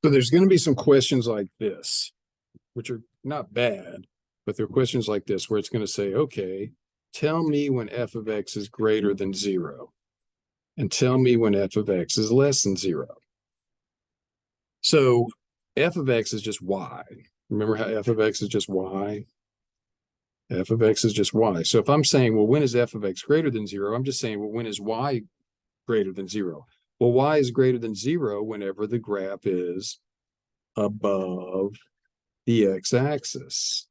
So there's going to be some questions like this, which are not bad, but they're questions like this where it's going to say, okay, tell me when f of x is greater than 0, and tell me when f of x is less than 0. So f of x is just y. Remember how f of x is just y? F of x is just y. So if I'm saying, well, when is f of x greater than 0? I'm just saying, well, when is y greater than 0? Well, y is greater than 0 whenever the graph is above the x-axis.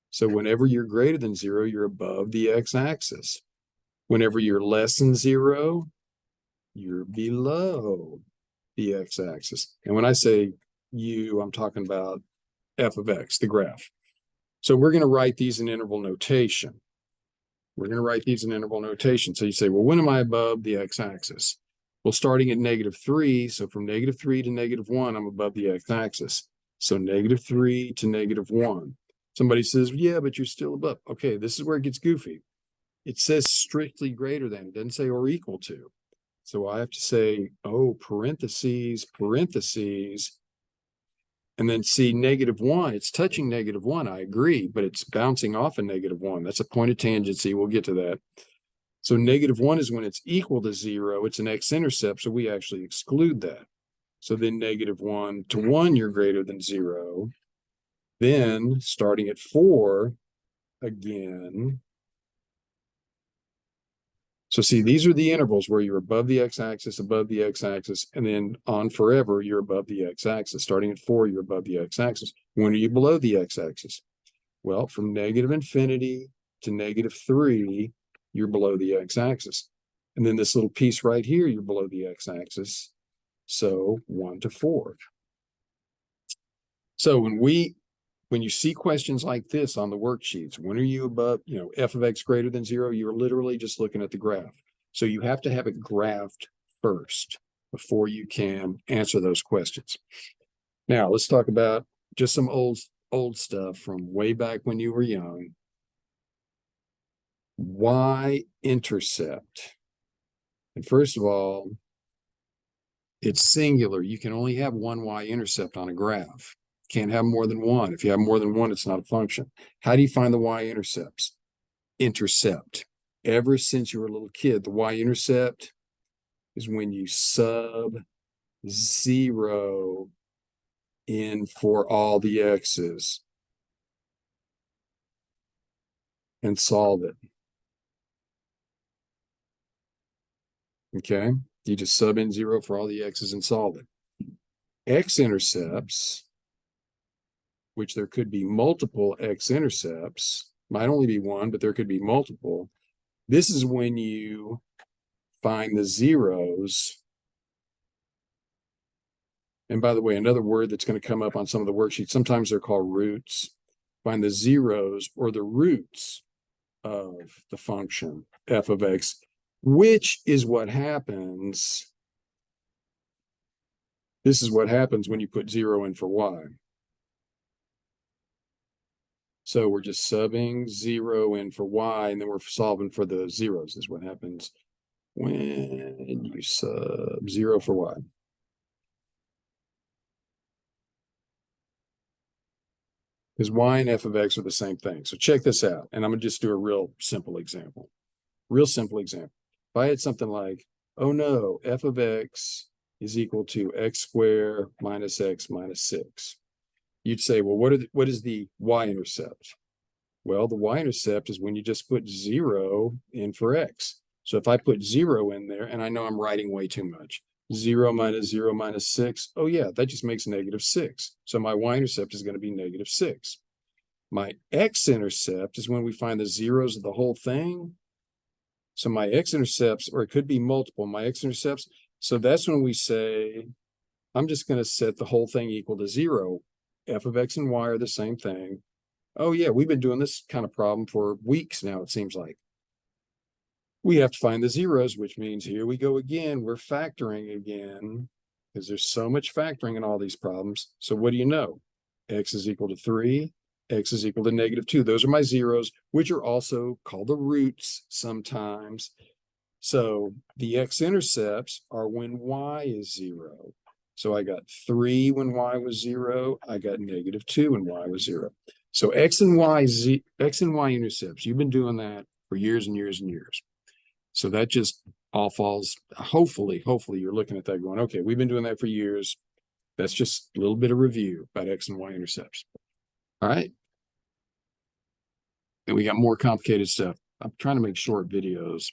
So whenever you're greater than 0, you're above the x-axis. Whenever you're less than 0, you're below the x-axis. And when I say you, I'm talking about f of x, the graph. So we're going to write these in interval notation. We're going to write these in interval notation. So you say, well, when am I above the x-axis? Well, starting at -3, so from -3 to -1, I'm above the x-axis. So -3 to -1. Somebody says, yeah, but you're still above. Okay, this is where it gets goofy. It says strictly greater than. It doesn't say or equal to. So I have to say, oh, parentheses, parentheses, and then see -1. It's touching -1, I agree, but it's bouncing off a -1. That's a point of tangency. We'll get to that. So -1 is when it's equal to 0. It's an x-intercept, so we actually exclude that. So then -1 to 1, you're greater than 0. Then starting at 4, again. So see, these are the intervals where you're above the x-axis, and then on forever, you're above the x-axis. Starting at 4, you're above the x-axis. When are you below the x-axis? Well, from -infinity to -3, you're below the x-axis. And then this little piece right here, you're below the x-axis. So 1 to 4. So when you see questions like this on the worksheets, when are you above, f of x greater than 0, you're literally just looking at the graph. So you have to have it graphed first before you can answer those questions. Now, let's talk about just some old stuff from way back when you were young. Y-intercept. And first of all, it's singular. You can only have one y-intercept on a graph. Can't have more than one. If you have more than one, it's not a function. How do you find the y-intercepts? Intercept. Ever since you were a little kid, the y-intercept is when you sub 0 in for all the x's and solve it. Okay? You just sub in 0 for all the x's and solve it. X-intercepts, which there could be multiple x-intercepts, might only be one, but there could be multiple. This is when you find the zeros. And by the way, another word that's going to come up on some of the worksheets, sometimes they're called roots. Find the zeros or the roots of the function f of x, which is what happens. This is what happens when you put 0 in for y. So we're just subbing 0 in for y, and then we're solving for the zeros is what happens when you sub 0 for y. Because y and f of x are the same thing. So check this out. And I'm going to just do a real simple example. Real simple example. If I had something like, oh no, f of x is equal to x squared minus x minus 6. You'd say, well, what is the y-intercept? Well, the y-intercept is when you just put 0 in for x. So if I put 0 in there, and I know I'm writing way too much, 0 minus 6, oh yeah, that just makes -6. So my y-intercept is going to be -6. My x-intercept is when we find the zeros of the whole thing. So my x-intercepts, or it could be multiple, my x-intercepts, so that's when we say, I'm just going to set the whole thing equal to 0. F of x and y are the same thing. Oh yeah, we've been doing this kind of problem for weeks now, it seems like. We have to find the zeros, which means here we go again. We're factoring again because there's so much factoring in all these problems. So what do you know? X is equal to 3, x is equal to -2. Those are my zeros, which are also called the roots sometimes. So the x-intercepts are when y is 0. So I got 3 when y was 0. I got -2 when y was 0. So x and y intercepts, you've been doing that for years and years and years. So that just all falls, hopefully you're looking at that going, okay, we've been doing that for years. That's just a little bit of review about x and y intercepts. All right. And we got more complicated stuff. I'm trying to make short videos.